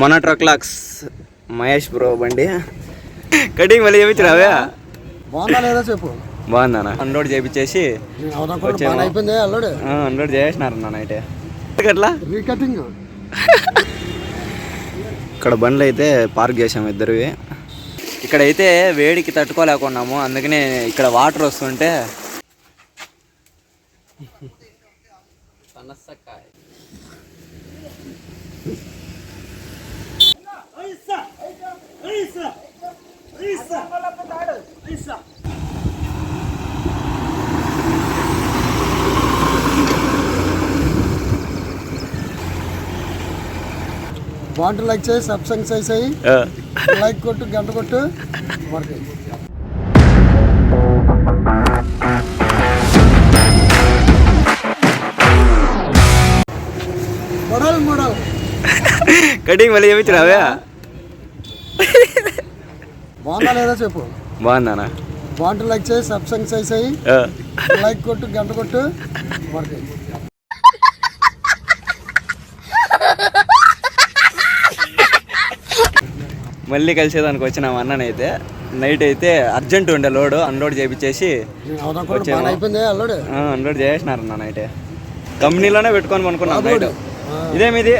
మన ట్రక్లాక్స్ మహేష్ బ్రో బండి కటింగ్ మళ్ళీ చేయించినావే బాగుందా లేదా చెప్పు. బాగుందా అన్లోడ్ చేయించేసి అన్లోడ్ చేసినారు నైట్ అట్లా రీకటింగ్. ఇక్కడ బండ్లు అయితే పార్క్ చేసాము ఇద్దరివి. ఇక్కడైతే వేడికి తట్టుకోలేకున్నాము, అందుకనే ఇక్కడ వాటర్ వస్తుంటే బాగుంటుంది. లైక్ చేయి, సబ్స్క్రైబ్ చేయి, లైక్ కొట్టు, గంట కొట్టు. మోడల్ మోడల్ కటింగ్ మళ్ళీ చేయించినావే బాగుందా లేదా చెప్పు. బాగుందా బాగుంటుంది. లైక్ చేయి, సబ్స్క్రైబ్ చేయి, లైక్ కొట్టు, గంట కొట్టు. మళ్ళీ కలిసేదానికి వచ్చినాం అన్ననైతే. నైట్ అయితే అర్జెంట్ ఉండే లోడ్ అన్లోడ్ చేయించేసి అన్లోడ్ చేసినారు అన్న నైట్. కంపెనీలోనే పెట్టుకొని అనుకున్నాం నైట్. ఇదేమిది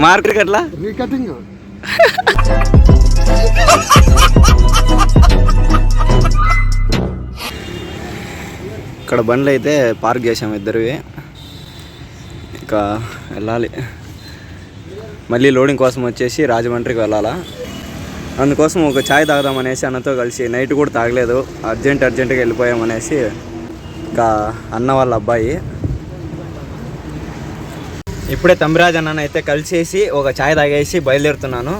మార్కెట్ అట్లా రీకటింగ్. ఇక్కడ బండ్లు అయితే పార్క్ చేసాము ఇద్దరివి. ఇక వెళ్ళాలి మళ్ళీ లోడింగ్ కోసం వచ్చేసి రాజమండ్రికి వెళ్ళాలా. అందుకోసం ఒక ఛాయ్ తాగుదామనేసి అన్నతో కలిసి నైట్ కూడా తాగలేదు, అర్జెంటుగా వెళ్ళిపోయామనేసి ఇంకా అన్న వాళ్ళ అబ్బాయి ఇప్పుడే తమ్మిరాజ్ అన్న అయితే కలిసేసి ఒక ఛాయ్ తాగేసి బయలుదేరుతున్నాను.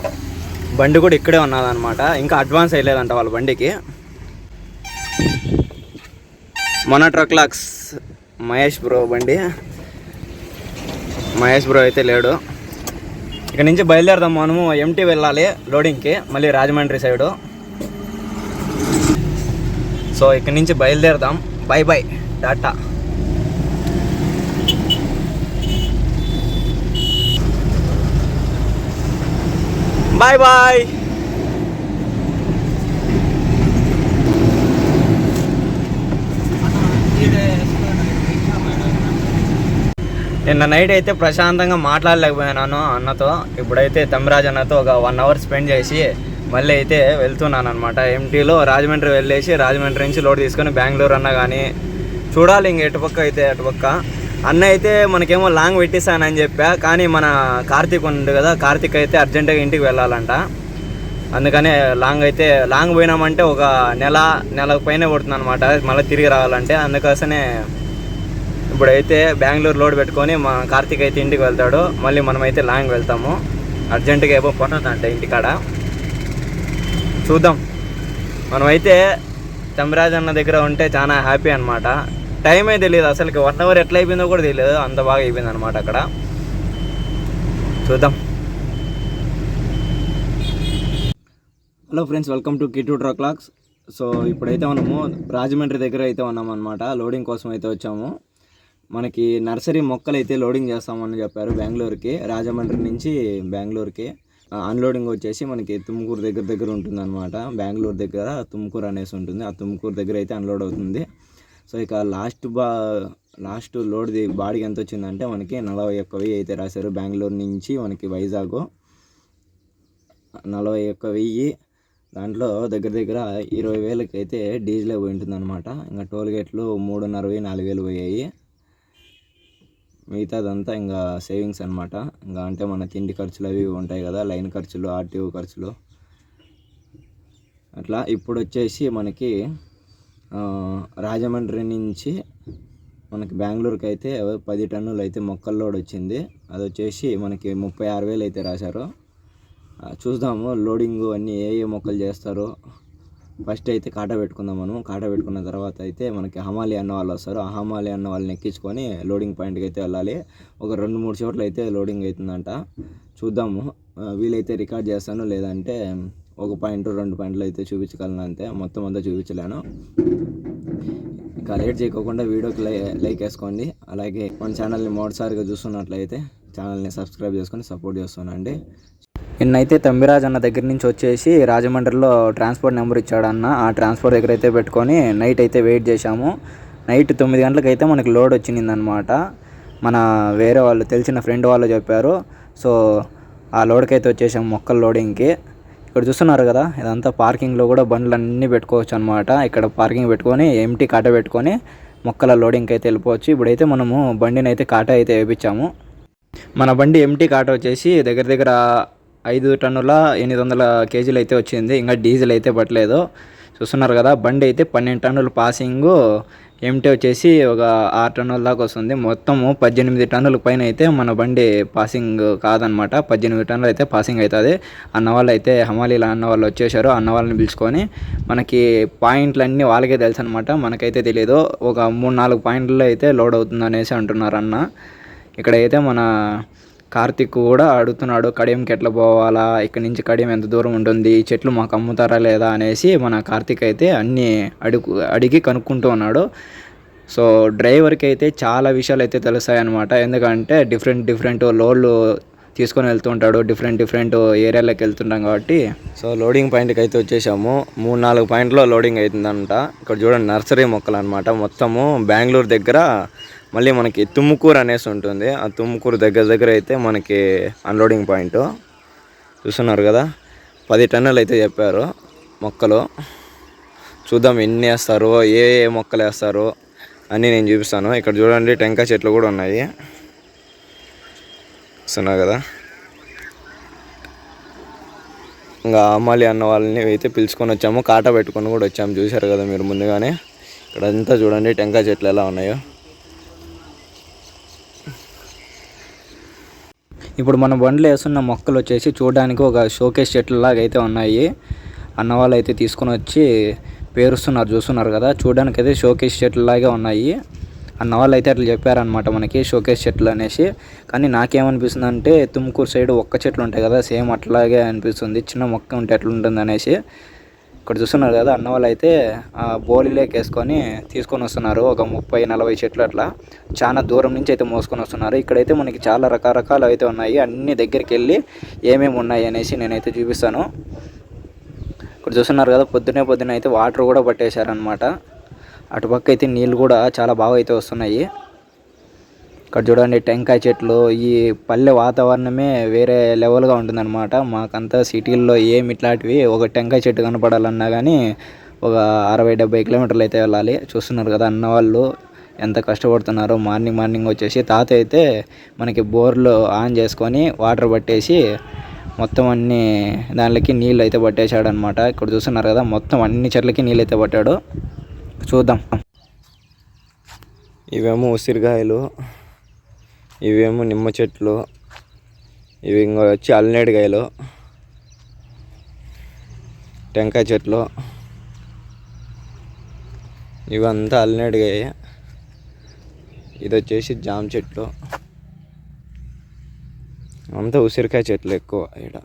బండి కూడా ఇక్కడే ఉన్నదన్నమాట, ఇంకా అడ్వాన్స్ అయ్యలేదంట వాళ్ళ బండికి. మన ట్రక్లాక్స్ మహేష్ బ్రో బండి. మహేష్ బ్రో అయితే లేడు. ఇక్కడ నుంచి బయలుదేరదాం, మనము ఎంటీ వెళ్ళాలి లోడింగ్కి, మళ్ళీ రాజమండ్రి సైడు. సో ఇక్కడ నుంచి బయలుదేరదాం. Bye bye, tata. Bye bye. నిన్న నైట్ అయితే ప్రశాంతంగా మాట్లాడలేకపోయాను అన్నతో. ఇప్పుడైతే తమ్మిరాజ్ అన్నతో ఒక 1 అవర్ స్పెండ్ చేసి మళ్ళీ అయితే వెళ్తున్నాను అనమాట. ఎంటీలో రాజమండ్రి వెళ్ళేసి రాజమండ్రి నుంచి లోడ్ తీసుకొని బెంగళూరు అన్న కానీ చూడాలి. ఇంక ఎటుపక్క అయితే అటుపక్క. అన్న అయితే మనకేమో లాంగ్ పెట్టిస్తానని చెప్పా, కానీ మన కార్తీక్ ఉంది కదా, కార్తీక్ అయితే అర్జెంటుగా ఇంటికి వెళ్ళాలంట. అందుకనే లాంగ్ పోయినామంటే ఒక నెలకు పైన పడుతుంది అనమాట మళ్ళీ తిరిగి రావాలంటే. అందుకోసమే ఇప్పుడైతే బెంగళూరు లోడ్ పెట్టుకొని మా కార్తీక్ అయితే ఇంటికి వెళ్తాడు, మళ్ళీ మనమైతే లాంగ్ వెళ్తాము. అర్జెంటుగా ఏమో పనుందంట ఇంటికాడ, చూద్దాం. మనమైతే తమ్మిరాజ్ అన్న దగ్గర ఉంటే చాలా హ్యాపీ అనమాట. టైమే తెలియదు అసలుకి, 1 అవర్ ఎట్లా అయిపోయిందో కూడా తెలియదు, అంత బాగా అయిపోయింది అనమాట అక్కడ. చూద్దాం. Hello friends, welcome to Kittu ట్రక్లాక్స్. సో ఇప్పుడైతే మనము రాజమండ్రి దగ్గర అయితే ఉన్నాం అనమాట. లోడింగ్ కోసం అయితే వచ్చాము. మనకి నర్సరీ మొక్కలు అయితే లోడింగ్ చేస్తామని చెప్పారు బెంగళూరుకి. రాజమండ్రి నుంచి బెంగళూరుకి అన్లోడింగ్ వచ్చేసి మనకి తుమ్కూరు దగ్గర ఉంటుంది అనమాట. బెంగళూరు దగ్గర తుమ్కూరు అనేసి ఉంటుంది, ఆ తుమ్కూరు దగ్గర అయితే అన్లోడ్ అవుతుంది. సో ఇక లాస్ట్ లోడ్ది బాడీకి ఎంత వచ్చిందంటే మనకి 41,000 అయితే రాశారు. బెంగళూరు నుంచి మనకి వైజాగ్ 41,000. దాంట్లో దగ్గర 20,000 అయితే డీజిలే పోయి ఉంటుంది అనమాట. ఇంకా టోల్ గేట్లు 3,500-4,000 పోయాయి. మిగతాదంతా ఇంకా సేవింగ్స్ అనమాట. ఇంకా అంటే మన తిండి ఖర్చులు అవి ఉంటాయి కదా, లైన్ ఖర్చులు, ఆర్టీఓ ఖర్చులు అట్లా. ఇప్పుడు వచ్చేసి మనకి రాజమండ్రి నుంచి మనకి బెంగళూరుకి అయితే 10 టన్నులు అయితే మొక్కల లోడ్ వచ్చింది. అది వచ్చేసి మనకి 36,000 అయితే రాశారు. చూద్దాము లోడింగ్ అన్నీ ఏ మొక్కలు చేస్తారో. ఫస్ట్ అయితే కాటా పెట్టుకుందాం. మనం కాటా పెట్టుకున్న తర్వాత అయితే మనకి హమాలి అన్న వాళ్ళు వస్తారు. ఆ హమాలి అన్న వాళ్ళని ఎక్కించుకొని లోడింగ్ పాయింట్కి అయితే వెళ్ళాలి. ఒక 2-3 చోట్ల అయితే లోడింగ్ అవుతుందంట. చూద్దాము, వీలైతే రికార్డ్ చేస్తాను, లేదంటే 1 పాయింట్ 2 పాయింట్లు అయితే చూపించగలను అంతే, మొత్తం అంతా చూపించలేను. ఇంకా లేట్ చేయకోకుండా వీడియోకి లైక్ వేసుకోండి. అలాగే మన ఛానల్ని మొదటిసారిగా చూస్తున్నట్లయితే ఛానల్ని సబ్స్క్రైబ్ చేసుకొని సపోర్ట్ చేస్తానండి. నిన్నైతే తమ్మిరాజ్ అన్న దగ్గర నుంచి వచ్చేసి రాజమండ్రిలో ట్రాన్స్పోర్ట్ నెంబర్ ఇచ్చాడు అన్న. ఆ ట్రాన్స్పోర్ట్ దగ్గర అయితే పెట్టుకొని నైట్ అయితే వెయిట్ చేశాము. నైట్ 9 గంటలకు అయితే మనకి లోడ్ వచ్చిందనమాట. మన వేరే వాళ్ళు తెలిసిన ఫ్రెండ్ వాళ్ళు చెప్పారు. సో ఆ లోడ్కి అయితే వచ్చేసాము మొక్కల లోడింగ్కి. ఇక్కడ చూస్తున్నారు కదా, ఇదంతా పార్కింగ్లో కూడా బండ్లు అన్నీ పెట్టుకోవచ్చు అనమాట. ఇక్కడ పార్కింగ్ పెట్టుకొని ఎంటీ కాట పెట్టుకొని మొక్కల లోడింగ్కి అయితే వెళ్ళిపోవచ్చు. ఇప్పుడైతే మనము బండిని అయితే కాట అయితే వేయించాము. మన బండి ఎంటీ కాట వచ్చేసి దగ్గర దగ్గర 5 టన్నుల 800 కేజీలు అయితే వచ్చింది. ఇంకా డీజిల్ అయితే పట్టలేదు. చూస్తున్నారు కదా, బండి అయితే 12 టన్నులు పాసింగ్, ఎంటీ వచ్చేసి ఒక 6 టన్నుల దాకా వస్తుంది. మొత్తము 18 టన్నుల పైన అయితే మన బండి పాసింగ్ కాదనమాట. 18 టన్నులు అయితే పాసింగ్ అవుతుంది. అన్నవాళ్ళు అయితే హమాలీల అన్నవాళ్ళు వచ్చేసారు. అన్న వాళ్ళని పిలుచుకొని మనకి పాయింట్లు అన్నీ వాళ్ళకే తెలుసు అనమాట, మనకైతే తెలియదు. ఒక 3-4 పాయింట్లో అయితే లోడ్ అవుతుంది అనేసి అంటున్నారు అన్న. ఇక్కడైతే మన కార్తిక్ కూడా అడుగుతున్నాడు, కడియంకి ఎట్లా పోవాలా, ఇక్కడ నుంచి కడియం ఎంత దూరం ఉంటుంది, ఈ చెట్లు మాకు అమ్ముతారా లేదా అనేసి మన కార్తిక్ అయితే అన్నీ అడిగి కనుక్కుంటూ ఉన్నాడు. సో డ్రైవర్కి అయితే చాలా విషయాలు అయితే తెలుస్తాయి అనమాట. ఎందుకంటే డిఫరెంట్ లోడ్లు తీసుకొని వెళ్తుంటాడు, డిఫరెంట్ ఏరియాలోకి వెళ్తుంటాం కాబట్టి. సో లోడింగ్ పాయింట్కి అయితే వచ్చేసాము. 3-4 పాయింట్లో లోడింగ్ అవుతుందంట. ఇక్కడ చూడండి, నర్సరీ మొక్కలు అనమాట. మొత్తము బెంగళూరు దగ్గర మళ్ళీ మనకి తుమ్ముకూరు అనేసి ఉంటుంది. ఆ తుమ్ముకూరు దగ్గర అయితే మనకి అన్లోడింగ్ పాయింట్. చూస్తున్నారు కదా, 10 టన్నులు అయితే చెప్పారు మొక్కలు. చూద్దాం ఎన్ని వేస్తారు, ఏ మొక్కలు వేస్తారు అని నేను చూపిస్తాను. ఇక్కడ చూడండి, టెంకాయ చెట్లు కూడా ఉన్నాయి. చూస్తున్నారు కదా, ఇంకా అమ్మాలి అన్న వాళ్ళని అయితే పిలుచుకొని వచ్చాము. కాటా పెట్టుకొని కూడా వచ్చాము. చూశారు కదా మీరు ముందుగానే. ఇక్కడ అంతా చూడండి టెంకాయ చెట్లు ఎలా ఉన్నాయో. ఇప్పుడు మన బండ్లు వేస్తున్న మొక్కలు వచ్చేసి చూడడానికి ఒక షోకేస్ చెట్లలాగా అయితే ఉన్నాయి. అన్నవాళ్ళు అయితే తీసుకొని వచ్చి పేరుస్తున్నారు. చూస్తున్నారు కదా, చూడడానికి అయితే షోకేస్ చెట్లలాగే ఉన్నాయి. అన్నవాళ్ళు అయితే అట్లా చెప్పారనమాట మనకి, షోకేస్ చెట్లు అనేసి. కానీ నాకేమనిపిస్తుంది అంటే, తుమ్కూరు సైడ్ ఒక్క చెట్లు ఉంటాయి కదా, సేమ్ అట్లాగే అనిపిస్తుంది. చిన్న మొక్క ఉంటే ఎట్లుంటుంది అనేసి. ఇక్కడ చూస్తున్నారు కదా, అన్న వాళ్ళు అయితే బోలిలోకి వేసుకొని తీసుకొని వస్తున్నారు. ఒక 30-40 చెట్లు అట్లా చాలా దూరం నుంచి అయితే మోసుకొని వస్తున్నారు. ఇక్కడైతే మనకి చాలా రకరకాలు అయితే ఉన్నాయి. అన్ని దగ్గరికి వెళ్ళి ఏమేమి ఉన్నాయి అనేసి నేనైతే చూపిస్తాను. ఇక్కడ చూస్తున్నారు కదా, పొద్దునే అయితే వాటర్ కూడా పట్టేశారనమాట. అటుపక్క అయితే నీళ్ళు కూడా చాలా బాగా అయితే వస్తున్నాయి. ఇక్కడ చూడండి టెంకాయ చెట్లు. ఈ పల్లె వాతావరణమే వేరే లెవెల్గా ఉంటుందన్నమాట. మాకంతా సిటీల్లో ఏమి ఇట్లాంటివి ఒక టెంకాయ చెట్టు కనపడాలన్నా కానీ ఒక 60-70 కిలోమీటర్లు అయితే వెళ్ళాలి. చూస్తున్నారు కదా అన్న వాళ్ళు ఎంత కష్టపడుతున్నారో. మార్నింగ్ వచ్చేసి తాత అయితే మనకి బోర్లు ఆన్ చేసుకొని వాటర్ పట్టేసి మొత్తం అన్ని దానిలోకి నీళ్ళు అయితే పట్టేశాడు అనమాట. ఇక్కడ చూస్తున్నారు కదా, మొత్తం అన్ని చెట్లకి నీళ్ళు అయితే పట్టాడు. చూద్దాం. ఇవేమో ఉసిరికాయలు, ఇవేమో నిమ్మ చెట్లు, ఇవి ఇంకా వచ్చి అల్లనేడుకాయలు, టెంకాయ చెట్లు. ఇవంతా అల్లనేడుకాయ. ఇది వచ్చేసి జామ చెట్లు. అంతా ఉసిరికాయ చెట్లు ఎక్కువ. ఇక్కడ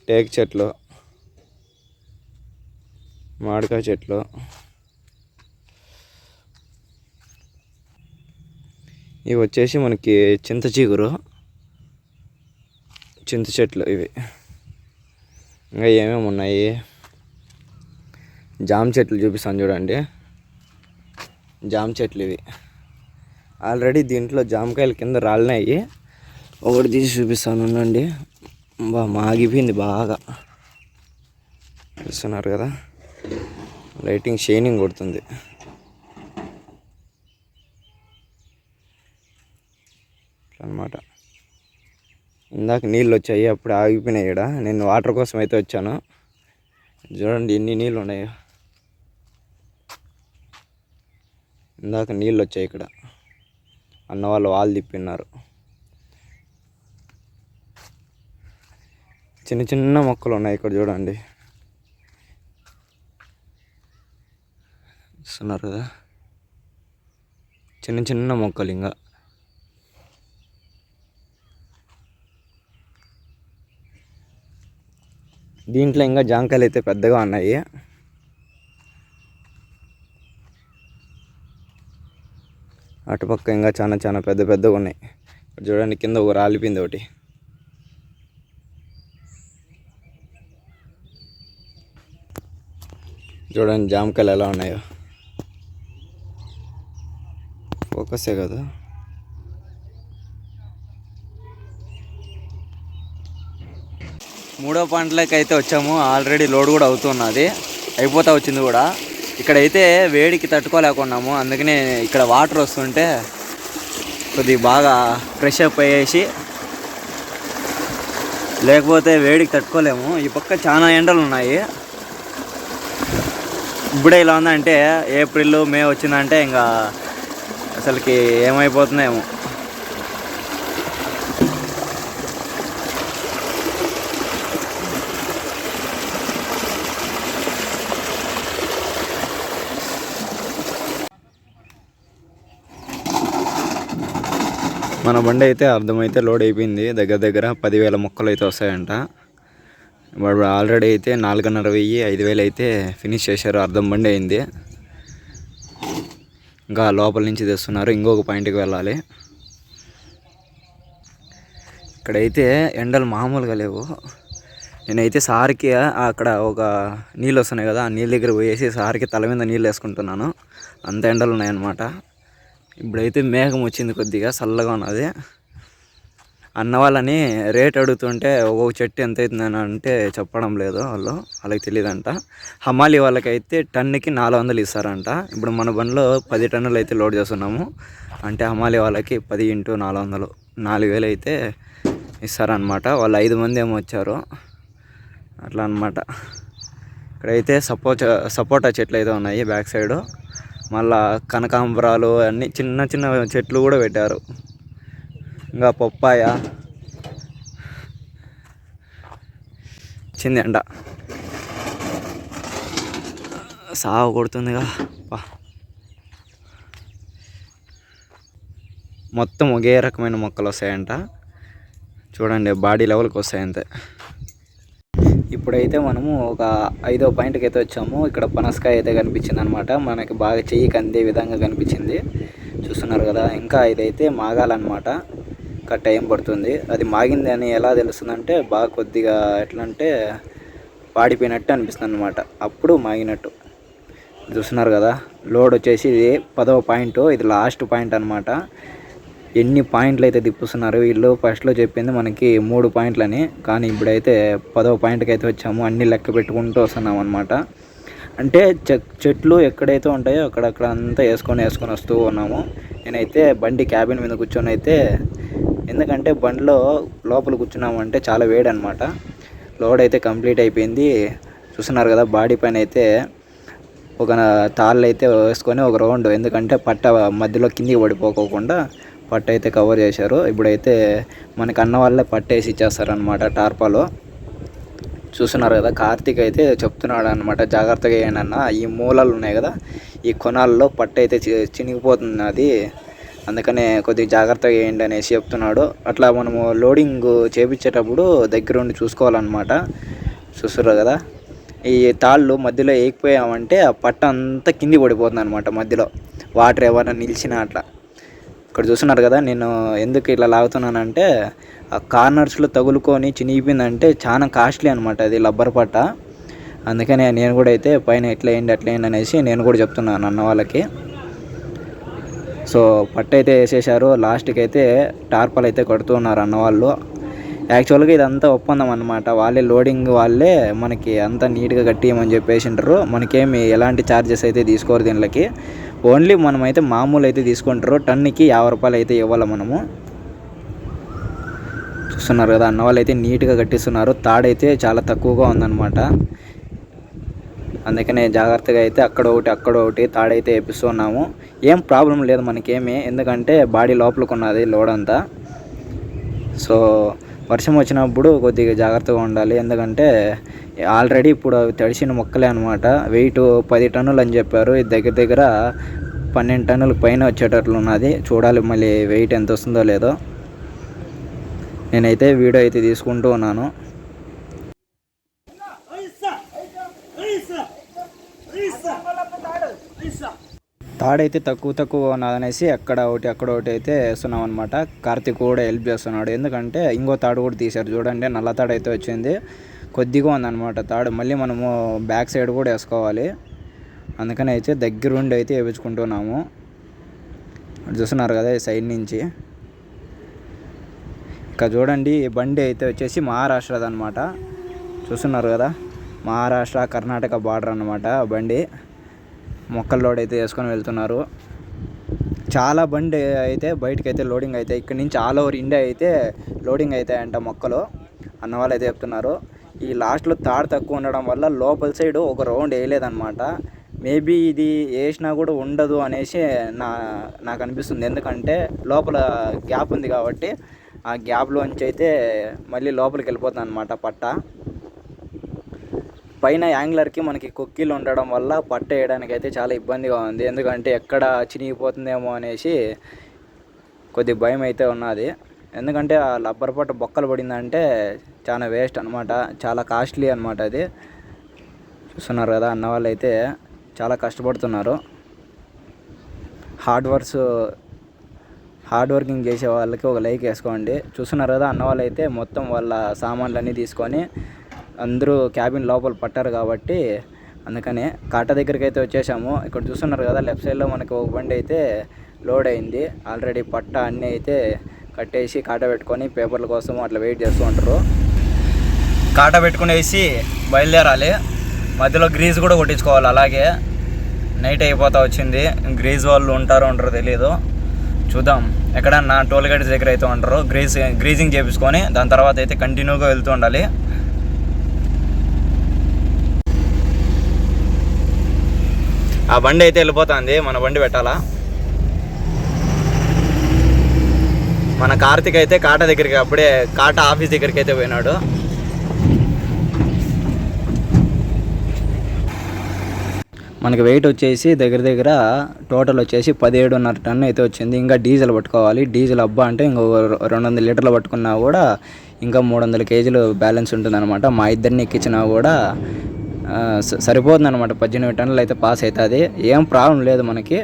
టేక్ చెట్లు, మామిడికాయ చెట్లు. ఇవి వచ్చేసి మనకి చింత చెట్లు ఇవి. ఇంకా ఏమేమి ఉన్నాయి, జామ చెట్లు చూపిస్తాను చూడండి. జామ చెట్లు ఇవి. ఆల్రెడీ దీంట్లో జామకాయలు కింద రాలినాయి. ఒకటి తీసి చూపిస్తాను ఉండండి. మాగిపోయింది బాగా. చూస్తున్నారు కదా, లైటింగ్ షైనింగ్ కొడుతుంది. అన్నమాట. ఇందాక నీళ్ళు వచ్చాయి, అప్పుడు ఆగిపోయినాయి. ఇక్కడ నేను వాటర్ కోసం అయితే వచ్చాను. చూడండి ఎన్ని నీళ్ళు ఉన్నాయో. ఇందాక నీళ్ళు వచ్చాయి ఇక్కడ. అన్న వాళ్ళు తిప్పిన్నారు. చిన్న మొక్కలు ఉన్నాయి ఇక్కడ చూడండి. చూస్తున్నారు కదా, చిన్న మొక్కలు. ఇంకా దీంట్లో ఇంకా జాంకాయలు అయితే పెద్దగా ఉన్నాయి. అటుపక్క ఇంకా చాలా పెద్దగా ఉన్నాయి. చూడండి కింద ఒక రాలిపోయింది ఒకటి. చూడండి జామకాయలు ఎలా ఉన్నాయో. ఫోకసే కదా. మూడో పాయింట్లోకి అయితే వచ్చాము. ఆల్రెడీ లోడ్ కూడా అవుతున్నది, అయిపోతా వచ్చింది కూడా. ఇక్కడైతే వేడికి తట్టుకోలేకున్నాము, అందుకనే ఇక్కడ వాటర్ వస్తుంటే కొద్దిగా బాగా ఫ్రెష్ అప్ అయ్యేసి, లేకపోతే వేడికి తట్టుకోలేము. ఈ పక్క చాలా ఎండలు ఉన్నాయి. ఇప్పుడే ఇలా ఉందంటే ఏప్రిల్ మే వచ్చిందంటే ఇంకా అసలుకి ఏమైపోతుందేమో. మన బండి అయితే అర్థమైతే లోడ్ అయిపోయింది. దగ్గర దగ్గర 10,000 మొక్కలు అయితే వస్తాయంట. వాడు ఆల్రెడీ అయితే 4,500 5,000 అయితే ఫినిష్ చేశారు. అర్థం బండి అయింది. ఇంకా లోపల నుంచి తెస్తున్నారు. ఇంకొక పాయింట్కి వెళ్ళాలి. ఇక్కడైతే ఎండలు మామూలుగా లేవు. నేనైతే సార్కి అక్కడ ఒక నీళ్ళు వస్తున్నాయి కదా, ఆ నీళ్ళ దగ్గర పోయేసి సార్కి తల మీద నీళ్ళు వేసుకుంటున్నాను. అంత ఎండలు ఉన్నాయన్నమాట. ఇప్పుడైతే మేఘం వచ్చింది, కొద్దిగా చల్లగా ఉన్నది. అన్న వాళ్ళని రేట్ అడుగుతుంటే ఒక్కొక్క చెట్టు ఎంత అవుతుందని అంటే చెప్పడం లేదు వాళ్ళు, వాళ్ళకి తెలియదంట. హమాలి వాళ్ళకైతే టన్నుకి 400 ఇస్తారంట. ఇప్పుడు మన బండిలో 10 టన్నులు అయితే లోడ్ చేస్తున్నాము అంటే హమాలి వాళ్ళకి 10 × 400 4,000 అయితే ఇస్తారనమాట. వాళ్ళు 5 మంది ఏమో వచ్చారు, అట్లా అనమాట. ఇక్కడైతే సపోటా చెట్లు అయితే ఉన్నాయి బ్యాక్ సైడు. మళ్ళా కనకాంబరాలు అన్నీ చిన్న చిన్న చెట్లు కూడా పెట్టారు. ఇంకా పప్పాయ వచ్చింది ఎండ, సాగు కొడుతుందిగా. మొత్తం ఒకే రకమైన మొక్కలు వస్తాయంట. చూడండి బాడీ లెవెల్కి వస్తాయి అంతే. ఇప్పుడైతే మనము ఒక 5వ పాయింట్కి అయితే వచ్చాము. ఇక్కడ పనసకాయ అయితే కనిపించింది అనమాట. మనకి బాగా చెయ్యికి అందే విధంగా కనిపించింది, చూస్తున్నారు కదా. ఇంకా ఇదైతే మాగాలన్నమాట, ఇంకా టైం పడుతుంది. అది మాగింది అని ఎలా తెలుస్తుందంటే బాగా కొద్దిగా ఎట్లా అంటే పాడిపోయినట్టు అనిపిస్తుంది అనమాట, అప్పుడు మాగినట్టు. చూస్తున్నారు కదా. లోడ్ వచ్చేసి ఇది 10వ పాయింట్, ఇది లాస్ట్ పాయింట్ అనమాట. ఎన్ని పాయింట్లు అయితే తిప్పుతున్నారు వీళ్ళు. ఫస్ట్లో చెప్పింది మనకి 3 పాయింట్లని, కానీ ఇప్పుడైతే 10వ పాయింట్కి అయితే వచ్చాము. అన్నీ లెక్క పెట్టుకుంటూ వస్తున్నాం అనమాట. అంటే చెట్లు ఎక్కడైతే ఉంటాయో అక్కడక్కడ అంతా వేసుకొని వస్తూ ఉన్నాము. నేనైతే బండి క్యాబిన్ మీద కూర్చొని అయితే, ఎందుకంటే బండిలో లోపల కూర్చున్నామంటే చాలా వేడి అనమాట. లోడ్ అయితే కంప్లీట్ అయిపోయింది. చూస్తున్నారు కదా. బాడీ పైన అయితే ఒక తాళ్ళు అయితే వేసుకొని ఒక రౌండ్, ఎందుకంటే పట్ట మధ్యలో కిందికి పడిపోకోకుండా పట్ట అయితే కవర్ చేశారు. ఇప్పుడైతే మనకి అన్న వాళ్ళే పట్టేసి ఇచ్చేస్తారనమాట టార్పాలో. చూస్తున్నారు కదా. కార్తీక్ అయితే చెప్తున్నాడు అనమాట, జాగ్రత్తగా వేయండి అన్న, ఈ మూలలు ఉన్నాయి కదా, ఈ కొనాల్లో పట్ట అయితే చినిగిపోతుంది అది, అందుకనే కొద్దిగా జాగ్రత్తగా వేయండి అనేసి చెప్తున్నాడు. అట్లా మనము లోడింగ్ చేపించేటప్పుడు దగ్గరుండి చూసుకోవాలన్నమాట. చూస్తున్నారు కదా. ఈ తాళ్ళు మధ్యలో వేయకపోయామంటే ఆ పట్ట అంతా కింది పడిపోతుంది అనమాట. మధ్యలో వాటర్ ఏమైనా నిలిచినా అట్లా. ఇక్కడ చూస్తున్నారు కదా. నేను ఎందుకు ఇలా లాగుతున్నానంటే ఆ కార్నర్స్లో తగులుకొని చినిగిపోయిందంటే చాలా కాస్ట్లీ అనమాట అది రబ్బర్ పట్ట. అందుకనే నేను కూడా అయితే పైన ఎట్లా వేయండి అట్లా వేయండి అనేసి నేను కూడా చెప్తున్నాను అన్న వాళ్ళకి. సో పట్ట అయితే వేసేసారు. లాస్ట్కి అయితే టార్పాలు అయితే కడుతూ ఉన్నారు అన్న వాళ్ళు. యాక్చువల్గా ఇదంతా ఒప్పందం అనమాట. వాళ్ళే లోడింగ్ వాళ్ళే మనకి అంతా నీట్గా కట్టియమని చెప్పేసింటారు. మనకేమి ఎలాంటి ఛార్జెస్ అయితే తీసుకోరు దీనికి. ఓన్లీ మనమైతే మామూలు అయితే తీసుకుంటారు. టన్నుకి 50 రూపాయలు అయితే ఇవ్వాలి మనము. చూస్తున్నారు కదా. అన్న వాళ్ళు అయితే నీట్గా కట్టిస్తున్నారు. తాడైతే చాలా తక్కువగా ఉందన్నమాట. అందుకనే జాగ్రత్తగా అయితే అక్కడ ఒకటి తాడైతే వేపిస్తున్నాము. ఏం ప్రాబ్లం లేదు మనకేమి, ఎందుకంటే బాడీ లోపలికి ఉన్నది లోడ్ అంతా. సో వర్షం వచ్చినప్పుడు కొద్దిగా జాగ్రత్తగా ఉండాలి, ఎందుకంటే ఆల్రెడీ ఇప్పుడు తడిసిన మొక్కలే అనమాట. వెయిట్ 10 టన్నులు అని చెప్పారు. ఇది దగ్గర దగ్గర 12 టన్నుల పైన వచ్చేటట్లు ఉన్నది. చూడాలి మళ్ళీ వెయిట్ ఎంత వస్తుందో లేదో. నేనైతే వీడియో అయితే తీసుకుంటూ ఉన్నాను. తాడైతే తక్కువ ఉన్నదనేసి అక్కడ ఒకటి అయితే వేస్తున్నాం అనమాట. కార్తీక్ కూడా హెల్ప్ చేస్తున్నాడు, ఎందుకంటే ఇంకో తాడు కూడా తీశారు చూడండి, నల్ల తాడు అయితే వచ్చింది, కొద్దిగా ఉందన్నమాట తాడు. మళ్ళీ మనము బ్యాక్ సైడ్ కూడా వేసుకోవాలి, అందుకని అయితే దగ్గరుండి అయితే వేయించుకుంటున్నాము. చూస్తున్నారు కదా ఈ సైడ్ నుంచి. ఇక్కడ చూడండి ఈ బండి అయితే వచ్చేసి మహారాష్ట్రది అనమాట. చూస్తున్నారు కదా, మహారాష్ట్ర కర్ణాటక బార్డర్ అనమాట బండి. మొక్కల లోడ్ అయితే వేసుకొని వెళ్తున్నారు. చాలా బండి అయితే బయటకు అయితే లోడింగ్ అయితే ఇక్కడ నుంచి ఆల్ ఓవర్ ఇండియా అయితే లోడింగ్ అవుతాయంట మొక్కలు అన్న వాళ్ళు అయితే చెప్తున్నారు. ఈ లాస్ట్లో తాడు తక్కువ ఉండడం వల్ల లోపల సైడ్ ఒక రౌండ్ వేయలేదన్నమాట. మేబీ ఇది వేసినా కూడా ఉండదు అనేసి నాకు అనిపిస్తుంది, ఎందుకంటే లోపల గ్యాప్ ఉంది కాబట్టి ఆ గ్యాప్లోంచి అయితే మళ్ళీ లోపలికి వెళ్ళిపోతుంది అనమాట పట్ట. పైన యాంగ్లర్కి మనకి కొక్కిలు ఉండడం వల్ల పట్ట వేయడానికి అయితే చాలా ఇబ్బందిగా ఉంది, ఎందుకంటే ఎక్కడ చినిగిపోతుందేమో అనేసి కొద్ది భయం అయితే ఉన్నది. ఎందుకంటే ఆ రబ్బర్ పట్ట బొక్కలు పడిందంటే చాలా వేస్ట్ అనమాట, చాలా కాస్ట్లీ అనమాట అది. చూస్తున్నారు కదా, అన్న వాళ్ళు అయితే చాలా కష్టపడుతున్నారు. హార్డ్ వర్కింగ్ చేసే వాళ్ళకి ఒక లైక్ వేసుకోండి. చూస్తున్నారు కదా, అన్న వాళ్ళు అయితే మొత్తం వాళ్ళ సామాన్లన్నీ తీసుకొని అందరూ క్యాబిన్ లోపల పట్టారు కాబట్టి అందుకని కాట దగ్గరికి అయితే వచ్చేసాము. ఇక్కడ చూస్తున్నారు కదా, లెఫ్ట్ సైడ్లో మనకి ఒక బండి అయితే లోడ్ అయింది ఆల్రెడీ. పట్ట అన్నీ అయితే కట్టేసి కాట పెట్టుకొని పేపర్ల కోసం అట్లా వెయిట్ చేస్తూ ఉంటారు. కాట పెట్టుకునేసి బయలుదేరాలి, మధ్యలో గ్రీజ్ కూడా కొట్టించుకోవాలి. అలాగే నైట్ అయిపోతా వచ్చింది, గ్రీజ్ వాళ్ళు ఉంటారో తెలియదు, చూద్దాం. ఎక్కడన్నా టోల్ గేట్స్ దగ్గర అయితే ఉంటారు, గ్రీజింగ్ చేపించుకొని దాని తర్వాత అయితే కంటిన్యూగా వెళ్తూ ఉండాలి. ఆ బండి అయితే వెళ్ళిపోతుంది, మన బండి పెట్టాలా. మన కార్తీక్ అయితే కాట దగ్గరికి, అప్పుడే కాట ఆఫీస్ దగ్గరికి అయితే పోయినాడు. మనకి వెయిట్ వచ్చేసి దగ్గర టోటల్ వచ్చేసి 17.5 టన్ను అయితే వచ్చింది. ఇంకా డీజిల్ పట్టుకోవాలి, డీజిల్ అబ్బా అంటే ఇంకో 200 లీటర్లు పట్టుకున్నా కూడా ఇంకా 300 కేజీలు బ్యాలెన్స్ ఉంటుందన్నమాట. మా ఇద్దరిని ఎక్కించినా కూడా సరిపోతుంది అనమాట. 18 టన్నులు అయితే పాస్ అవుతుంది, ఏం ప్రాబ్లం లేదు, మనకి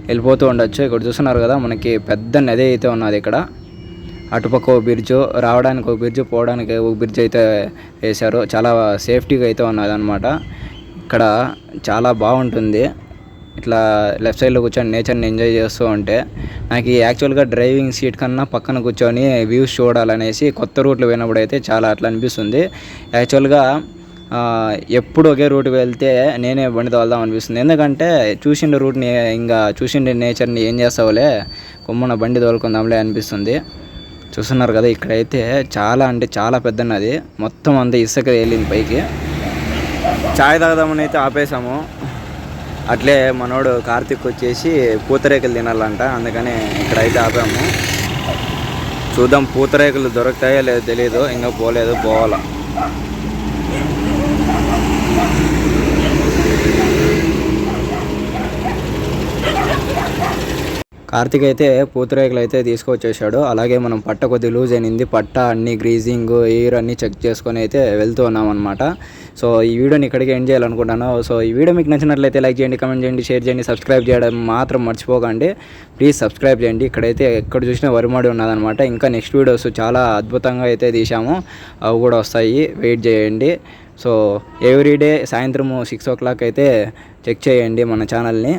వెళ్ళిపోతూ ఉండొచ్చు. ఇక్కడ చూస్తున్నారు కదా, మనకి పెద్ద నది అయితే ఉన్నది. ఇక్కడ అటుపక్క ఒక బ్రిడ్జు, రావడానికి ఒక బ్రిడ్జు, పోవడానికి ఒక బ్రిడ్జ్ అయితే వేశారు. చాలా సేఫ్టీగా అయితే ఉన్నది అనమాట. ఇక్కడ చాలా బాగుంటుంది ఇట్లా లెఫ్ట్ సైడ్లో కూర్చొని నేచర్ని ఎంజాయ్ చేస్తూ ఉంటే. నాకు యాక్చువల్గా డ్రైవింగ్ సీట్ కన్నా పక్కన కూర్చొని వ్యూస్ చూడాలనేసి కొత్త రూట్లు పోయినప్పుడు అయితే చాలా అట్లా అనిపిస్తుంది. యాక్చువల్గా ఎప్పుడు ఒకే రూట్కి వెళ్తే నేనే బండి తోలుదాం అనిపిస్తుంది, ఎందుకంటే చూసిండే రూట్ని ఇంకా చూసిండే నేచర్ని ఏం చేస్తావులే, కొమ్మన బండి తోలుకుందాంలే అనిపిస్తుంది. చూస్తున్నారు కదా, ఇక్కడైతే చాలా అంటే చాలా పెద్ద నది, మొత్తం అంతా ఇసుక వెళ్ళింది పైకి. చాయ్ తాగదామని అయితే ఆపేసాము. అట్లే మనోడు కార్తీక్ వచ్చేసి పూతరేకులు తినాలంట, అందుకని ఇక్కడైతే ఆపాము. చూద్దాం పూతరేకులు దొరుకుతాయో లేదో తెలియదు, ఇంకా పోలేదు, పోవాలా. కార్తీక్ అయితే పూతరేకులు అయితే తీసుకొచ్చేసాడు. అలాగే మనం పట్ట కొద్ది లూజ్ అయినది, పట్ట అన్ని గ్రీజింగ్ ఎయిర్ అన్నీ చెక్ చేసుకొని అయితే వెళ్తూ ఉన్నాం అనమాట. సో ఈ వీడియోని ఇక్కడికి ఎండ్ చేయాలనుకుంటున్నాను. సో ఈ వీడియో మీకు నచ్చినట్లయితే లైక్ చేయండి, కమెంట్ చేయండి, షేర్ చేయండి, సబ్స్క్రైబ్ చేయడం మాత్రం మర్చిపోకండి. ప్లీజ్ సబ్స్క్రైబ్ చేయండి. ఇక్కడైతే ఎక్కడ చూసినా వరిమాడి ఉన్నదనమాట. ఇంకా నెక్స్ట్ వీడియోస్ చాలా అద్భుతంగా అయితే తీసాము, అవి కూడా వస్తాయి, వెయిట్ చేయండి. సో ఎవ్రీడే సాయంత్రం 6 o'clock అయితే చెక్ చేయండి మన ఛానల్ని.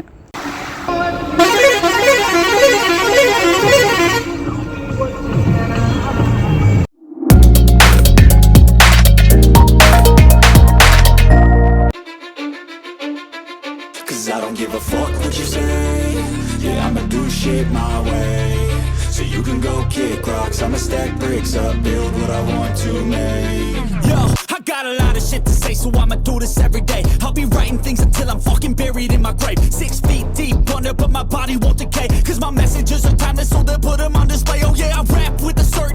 I don't give a fuck what you say. Yeah, I'ma do shit my way. So you can go kick rocks, I'ma stack bricks up, build what I want to make. Yo, I got a lot of shit to say, so I'ma do this every day. I'll be writing things until I'm fucking buried in my grave. 6 feet deep under, but my body won't decay. Cause my messages are timeless, so they'll put them on display. Oh yeah, I'm